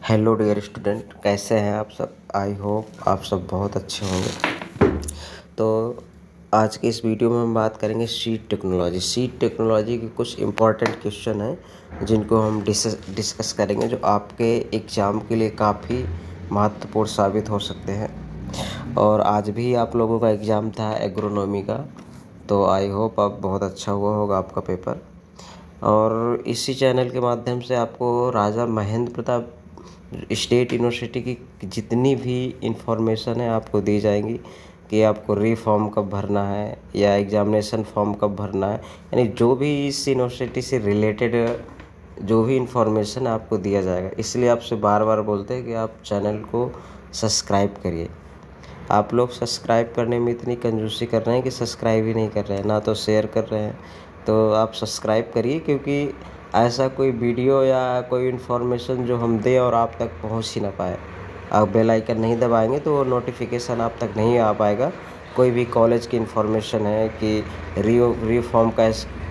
Hello dear student, कैसे हैं आप सब। आई होप आप सब बहुत अच्छे होंगे। तो आज के इस वीडियो में हम बात करेंगे सीड टेक्नोलॉजी के कुछ इम्पॉर्टेंट क्वेश्चन हैं जिनको हम डिस्कस करेंगे, जो आपके एग्ज़ाम के लिए काफ़ी महत्वपूर्ण साबित हो सकते हैं। और आज भी आप लोगों का एग्ज़ाम था एग्रोनॉमी का, तो आई होप आप बहुत अच्छा हुआ होगा आपका पेपर। और इसी चैनल के माध्यम से आपको राजा महेंद्र प्रताप स्टेट यूनिवर्सिटी की जितनी भी इंफॉर्मेशन है आपको दी जाएंगी कि आपको री फॉर्म कब भरना है या एग्ज़ामिनेशन फॉर्म कब भरना है, यानी जो भी इस यूनिवर्सिटी से रिलेटेड जो भी इंफॉर्मेशन आपको दिया जाएगा। इसलिए आपसे बार बार बोलते हैं कि आप चैनल को सब्सक्राइब करिए। आप लोग सब्सक्राइब करने में इतनी कंजूसी कर रहे हैं कि सब्सक्राइब ही नहीं कर रहे हैं, ना तो शेयर कर रहे हैं। तो आप सब्सक्राइब करिए, क्योंकि ऐसा कोई वीडियो या कोई इन्फॉर्मेशन जो हम दें और आप तक पहुंच ही ना पाए, आप बेल आइकन नहीं दबाएंगे तो वो नोटिफिकेशन आप तक नहीं आ पाएगा। कोई भी कॉलेज की इन्फॉर्मेशन है कि री फॉर्म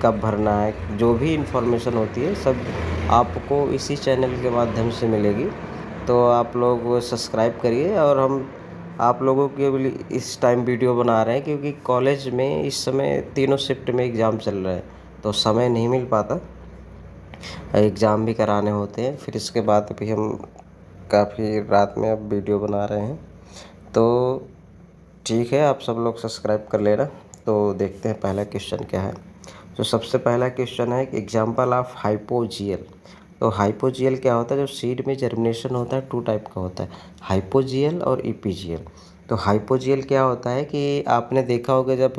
कब भरना है, जो भी इन्फॉर्मेशन होती है सब आपको इसी चैनल के माध्यम से मिलेगी। तो आप लोग सब्सक्राइब करिए। और हम आप लोगों के लिए इस टाइम वीडियो बना रहे हैं क्योंकि कॉलेज में इस समय तीनों शिफ्ट में एग्ज़ाम चल रहे हैं, तो समय नहीं मिल पाता, एग्ज़ाम भी कराने होते हैं। फिर इसके बाद भी हम काफ़ी रात में अब वीडियो बना रहे हैं, तो ठीक है, आप सब लोग सब्सक्राइब कर लेना। तो देखते हैं पहला क्वेश्चन क्या है। तो सबसे पहला क्वेश्चन है कि एग्जाम्पल ऑफ हाइपोजियल। तो हाइपोजियल क्या होता है? जो सीड में जर्मिनेशन होता है टू टाइप का होता है, हाइपोजियल और इपीजियल। तो हाइपोजियल क्या होता है कि आपने देखा होगा जब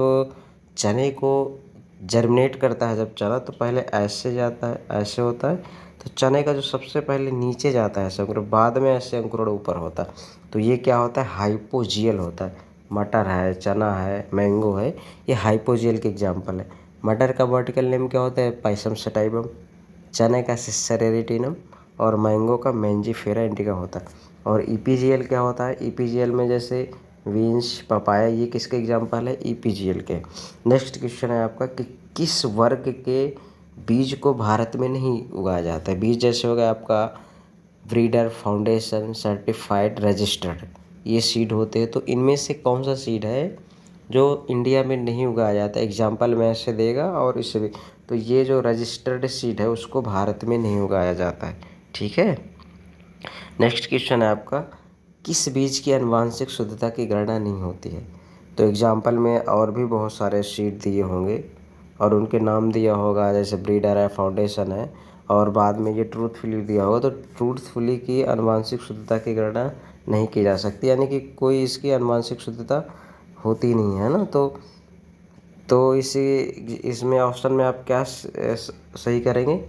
चने को जर्मिनेट करता है, जब चना तो पहले ऐसे जाता है, ऐसे होता है। तो चने का जो सबसे पहले नीचे जाता है ऐसे अंकुर, बाद में ऐसे अंकुरण ऊपर होता है, तो ये क्या होता है? हाइपोजियल होता है। मटर है, चना है, मैंगो है, ये हाइपोजियल के एग्जाम्पल है। मटर का वर्टिकल नेम क्या होता है? Pisum sativum. चने का सिस्टर एरिटिनम और मैंगो का मेंजीफेरा इंडिका होता है। और ईपीजीएल क्या होता है? ईपीजीएल में जैसे बीन्स, पपाया, ये किसके एग्जाम्पल है? ईपीजीएल के। नेक्स्ट क्वेश्चन है आपका कि किस वर्ग के बीज को भारत में नहीं उगाया जाता है? बीज जैसे हो गया आपका ब्रीडर, फाउंडेशन, सर्टिफाइड, रजिस्टर्ड, ये सीड होते हैं। तो इनमें से कौन सा सीड है जो इंडिया में नहीं उगाया जाता? एग्जाम्पल में ऐसे देगा और इससे भी, तो ये जो रजिस्टर्ड सीड है उसको भारत में नहीं उगाया जाता है। ठीक है। नेक्स्ट क्वेश्चन है आपका किस बीज की आनुवांशिक शुद्धता की गणना नहीं होती है? तो एग्जाम्पल में और भी बहुत सारे सीड दिए होंगे और उनके नाम दिया होगा, जैसे ब्रीडर है, फाउंडेशन है, और बाद में ये ट्रूथफुली दिया होगा। तो ट्रूथफुली की आनुवांशिक शुद्धता की गणना नहीं की जा सकती, यानी कि कोई इसकी आनुवांशिक शुद्धता होती नहीं है ना। तो इसमें ऑप्शन में आप क्या सही करेंगे?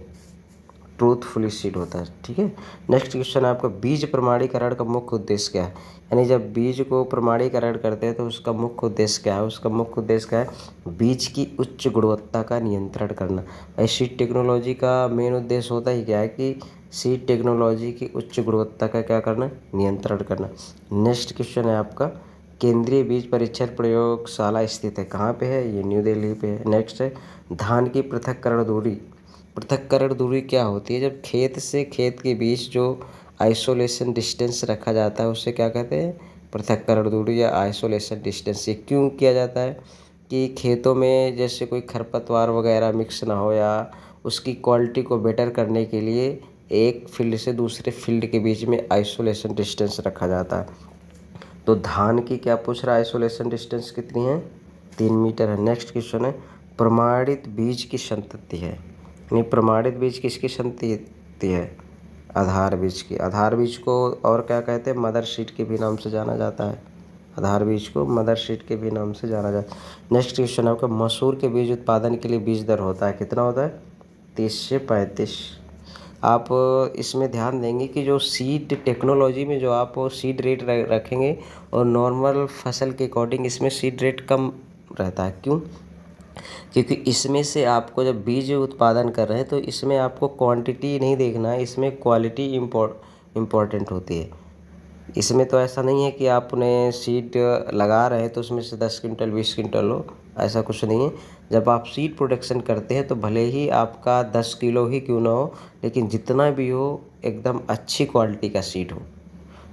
ट्रूथफुली सीड होता है। ठीक है। नेक्स्ट क्वेश्चन है आपका बीज प्रमाणीकरण का मुख्य उद्देश्य क्या है? यानी जब बीज को प्रमाणीकरण करते हैं तो उसका मुख्य उद्देश्य क्या है? उसका मुख्य उद्देश्य क्या है? बीज की उच्च गुणवत्ता का नियंत्रण करना। सीड टेक्नोलॉजी का मेन उद्देश्य होता ही क्या है कि सीड टेक्नोलॉजी की उच्च गुणवत्ता का क्या करना? नियंत्रण करना। नेक्स्ट क्वेश्चन है आपका केंद्रीय बीज परीक्षण प्रयोगशाला स्थित है कहाँ पे है? ये न्यू दिल्ली पे है। नेक्स्ट है धान की पृथक्करण दूरी। पृथक्करण दूरी क्या होती है? जब खेत से खेत के बीच जो आइसोलेशन डिस्टेंस रखा जाता है उसे क्या कहते हैं? पृथक्करण दूरी या आइसोलेशन डिस्टेंस। ये क्यों किया जाता है? कि खेतों में जैसे कोई खरपतवार वगैरह मिक्स ना हो, या उसकी क्वालिटी को बेटर करने के लिए एक फील्ड से दूसरे फील्ड के बीच में आइसोलेशन डिस्टेंस रखा जाता है। तो धान की क्या पूछ रहा है? आइसोलेशन डिस्टेंस कितनी है? 3 मीटर है। नेक्स्ट क्वेश्चन है प्रमाणित बीज की संतति है, यानी प्रमाणित बीज किसकी संतति है? आधार बीज की। आधार बीज को और क्या कहते हैं? मदर सीड के भी नाम से जाना जाता है। आधार बीज को मदर सीड के भी नाम से जाना जाता है। नेक्स्ट क्वेश्चन आपका मसूर के बीज उत्पादन के लिए बीज दर होता है कितना होता है? 30 से 35। आप इसमें ध्यान देंगे कि जो सीड टेक्नोलॉजी में जो आप सीड रेट रखेंगे और नॉर्मल फसल के अकॉर्डिंग इसमें सीड रेट कम रहता है। क्यों? क्योंकि इसमें से आपको जब बीज उत्पादन कर रहे हैं तो इसमें आपको क्वांटिटी नहीं देखना है, इसमें क्वालिटी इम्पोर्टेंट होती है। इसमें तो ऐसा नहीं है कि आपने सीड लगा रहे हैं तो उसमें से 10 क्विंटल 20 क्विंटल हो, ऐसा कुछ नहीं है। जब आप सीड प्रोडक्शन करते हैं तो भले ही आपका 10 किलो ही क्यों ना हो, लेकिन जितना भी हो एकदम अच्छी क्वालिटी का सीड हो।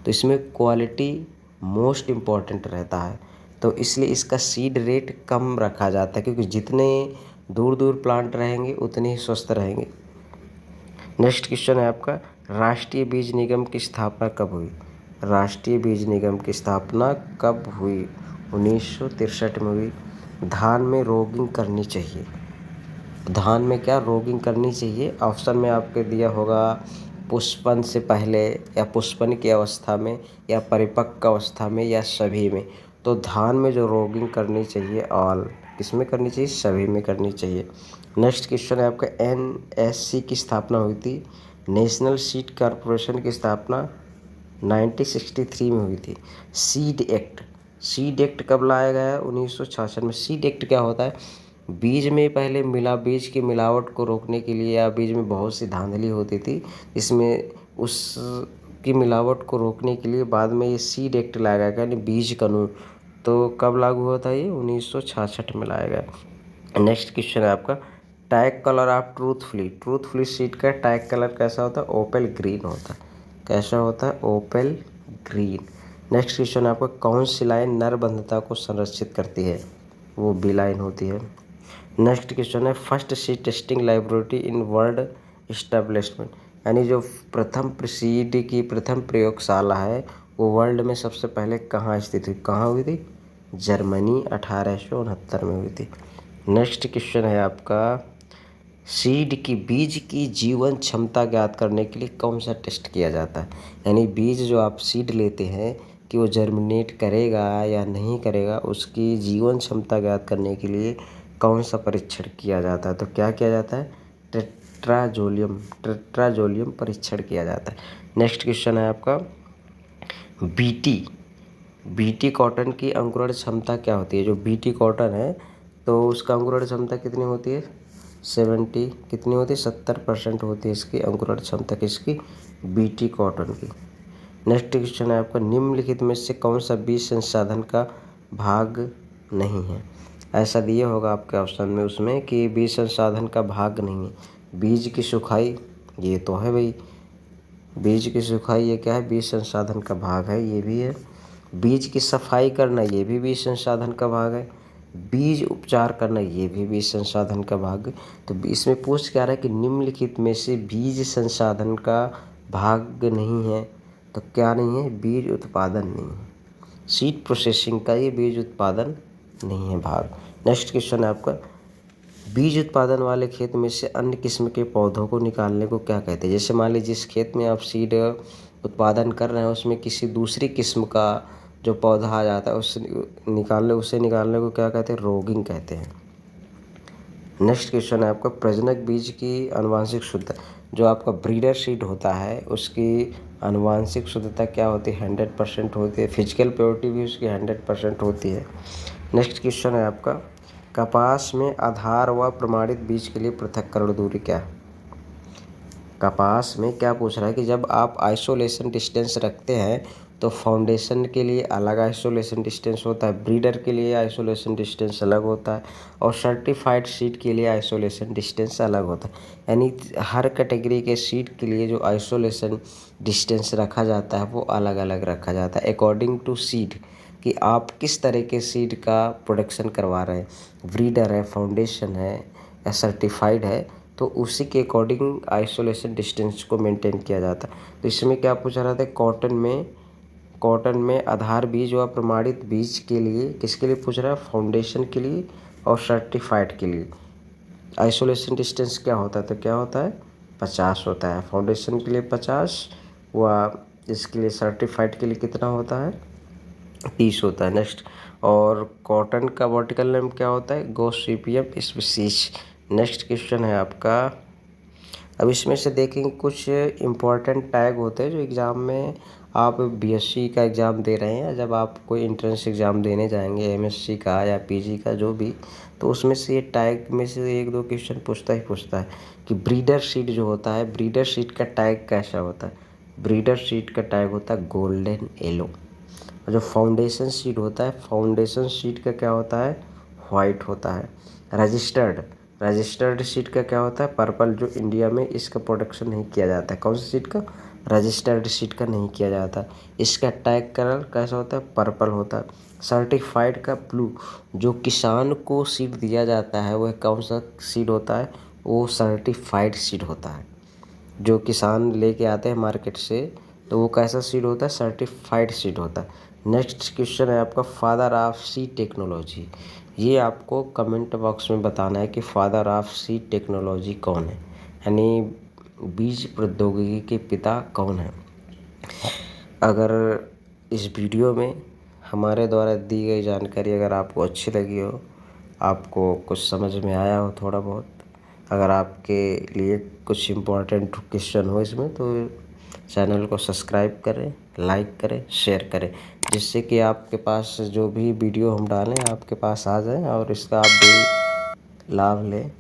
तो इसमें क्वालिटी मोस्ट इम्पॉर्टेंट रहता है, तो इसलिए इसका सीड रेट कम रखा जाता है, क्योंकि जितने दूर दूर प्लांट रहेंगे उतने ही स्वस्थ रहेंगे। नेक्स्ट क्वेश्चन है आपका, राष्ट्रीय बीज निगम की स्थापना कब हुई? राष्ट्रीय बीज निगम की स्थापना कब हुई? 1963 में हुई। धान में रोगिंग करनी चाहिए। धान में क्या रोगिंग करनी चाहिए? ऑप्शन में आपके दिया होगा पुष्पन से पहले, या पुष्पन की अवस्था में, या परिपक्व अवस्था में, या सभी में। तो धान में जो रोगिंग करनी चाहिए ऑल, किसमें करनी चाहिए? सभी में करनी चाहिए। नेक्स्ट क्वेश्चन है आपका, NSC की स्थापना हुई थी। नेशनल सीड कॉरपोरेशन की स्थापना 1963 में हुई थी। सीड एक्ट कब लाया गया है? 1966 में। सीड एक्ट क्या होता है? बीज में पहले बीज की मिलावट को रोकने के लिए, या बीज में बहुत सी धांधली होती थी, इसमें उसकी मिलावट को रोकने के लिए बाद में ये सीड एक्ट लाया गया, यानी बीज कानून। तो कब लागू हुआ था ये? 1966 में लाया गया। नेक्स्ट क्वेश्चन है आपका, tag colour of truthfully seed का टैग कलर कैसा होता है? ओपल ग्रीन होता है। कैसा होता है? ओपल ग्रीन। नेक्स्ट क्वेश्चन है आपका, कौन सी लाइन नरबंधता को संरक्षित करती है? वो बी लाइन होती है। नेक्स्ट क्वेश्चन है, first seed testing laboratory in world establishment, यानी जो प्रथम सीड की प्रथम प्रयोगशाला है वो वर्ल्ड में सबसे पहले कहाँ स्थित हुई? कहाँ हुई थी? जर्मनी 1869 में हुई थी। नेक्स्ट क्वेश्चन है आपका, बीज की जीवन क्षमता ज्ञात करने के लिए कौन सा टेस्ट किया जाता है? यानी बीज जो आप सीड लेते हैं कि वो जर्मिनेट करेगा या नहीं करेगा, उसकी जीवन क्षमता ज्ञात करने के लिए कौन सा परीक्षण किया जाता है? तो क्या किया जाता है? टेट्राजोलियम परीक्षण किया जाता है। नेक्स्ट क्वेश्चन है आपका, बीटी कॉटन की अंकुरण क्षमता क्या होती है? जो बीटी कॉटन है तो उसका अंकुरण क्षमता कितनी होती है? 70 कितनी होती है? 70% होती है इसकी अंकुरण क्षमता, किसकी? बीटी कॉटन की। नेक्स्ट क्वेश्चन है आपका, निम्नलिखित में से कौन सा बीज संसाधन का भाग नहीं है? ऐसा दिया होगा आपके ऑप्शन में उसमें कि बीज संसाधन का भाग नहीं है। बीज की सुखाई, ये तो है भाई, बीज की सुखाई ये क्या है? बीज संसाधन का भाग है, ये भी है। बीज की सफाई करना, ये भी बीज संसाधन का भाग है। बीज उपचार करना, ये भी बीज संसाधन का भाग है। तो इसमें पूछ क्या रहा है कि निम्नलिखित में से बीज संसाधन का भाग नहीं है, तो क्या नहीं है? बीज उत्पादन नहीं है। सीड प्रोसेसिंग का ये बीज उत्पादन नहीं है भाग। नेक्स्ट क्वेश्चन है आपका, बीज उत्पादन वाले खेत में से अन्य किस्म के पौधों को निकालने को क्या कहते हैं? जैसे मान लीजिए जिस खेत में आप सीड उत्पादन कर रहे हैं उसमें किसी दूसरी किस्म का जो पौधा आ जाता है उसे निकालने को क्या कहते हैं? रोगिंग कहते हैं। नेक्स्ट क्वेश्चन है आपका, प्रजनक बीज की आनुवांशिक शुद्धता, जो आपका ब्रीडर सीड होता है उसकी आनुवांशिक शुद्धता क्या होती है? 100% होती है। फिजिकल प्योरिटी भी उसकी 100% होती है। नेक्स्ट क्वेश्चन है आपका, कपास में आधार व प्रमाणित बीज के लिए पृथक्करण दूरी क्या है? कपास में क्या पूछ रहा है कि जब आप आइसोलेशन डिस्टेंस रखते हैं तो फाउंडेशन के लिए अलग आइसोलेशन डिस्टेंस होता है, ब्रीडर के लिए आइसोलेशन डिस्टेंस अलग होता है, और सर्टिफाइड सीड के लिए आइसोलेशन डिस्टेंस अलग होता है। यानी हर कैटेगरी के सीड के लिए जो आइसोलेशन डिस्टेंस रखा जाता है वो अलग अलग रखा जाता है अकॉर्डिंग टू सीड, कि आप किस तरह के सीड का प्रोडक्शन करवा रहे हैं, ब्रीडर है, फाउंडेशन है, या सर्टिफाइड है, तो उसी के अकॉर्डिंग आइसोलेशन डिस्टेंस को मेंटेन किया जाता है। तो इसमें क्या पूछा रहा था? कॉटन में आधार बीज व प्रमाणित बीज के लिए किसके लिए पूछ रहा है? फाउंडेशन के लिए और सर्टिफाइड के लिए आइसोलेशन डिस्टेंस क्या होता है? तो क्या होता है? 50 होता है। फाउंडेशन के लिए 50 व इसके लिए सर्टिफाइड के लिए कितना होता है? 30 होता है। नेक्स्ट, और कॉटन का वर्टिकल नेम क्या होता है? Gossypium species. नेक्स्ट क्वेश्चन है आपका, अब इसमें से देखेंगे कुछ इम्पॉर्टेंट टैग होते हैं जो एग्ज़ाम में आप बीएससी का एग्ज़ाम दे रहे हैं, जब आप कोई एंट्रेंस एग्ज़ाम देने जाएंगे एमएससी का या पीजी का जो भी, तो उसमें से ये टैग में से 1-2 क्वेश्चन पूछता है कि ब्रीडर सीड जो होता है, ब्रीडर सीड का टैग कैसा होता है? ब्रीडर सीड का टैग होता है गोल्डन येलो। और जो फाउंडेशन सीड होता है, फाउंडेशन सीड का क्या होता है? वाइट होता है। रजिस्टर्ड सीड का क्या होता है? पर्पल, जो इंडिया में इसका प्रोडक्शन नहीं किया जाता है। कौन सी सीड का? रजिस्टर्ड सीड का नहीं किया जाता। इसका टैग कलर कैसा होता है? पर्पल होता है। सर्टिफाइड का ब्लू, जो किसान को सीड दिया जाता है वह कौन सा सीड होता है? वो सर्टिफाइड सीड होता है। जो किसान लेके आते हैं मार्केट से, तो वो कैसा सीड होता है? सर्टिफाइड सीड होता है। नेक्स्ट क्वेश्चन है आपका, फादर ऑफ सीड टेक्नोलॉजी। ये आपको कमेंट बॉक्स में बताना है कि फादर ऑफ सीड टेक्नोलॉजी कौन है, यानी बीज प्रौद्योगिकी के पिता कौन है। अगर इस वीडियो में हमारे द्वारा दी गई जानकारी अगर आपको अच्छी लगी हो, आपको कुछ समझ में आया हो थोड़ा बहुत, अगर आपके लिए कुछ इम्पोर्टेंट क्वेश्चन हो इसमें, तो चैनल को सब्सक्राइब करें, लाइक करें, शेयर करें, जिससे कि आपके पास जो भी वीडियो हम डालें आपके पास आ जाए और इसका आप भी लाभ लें।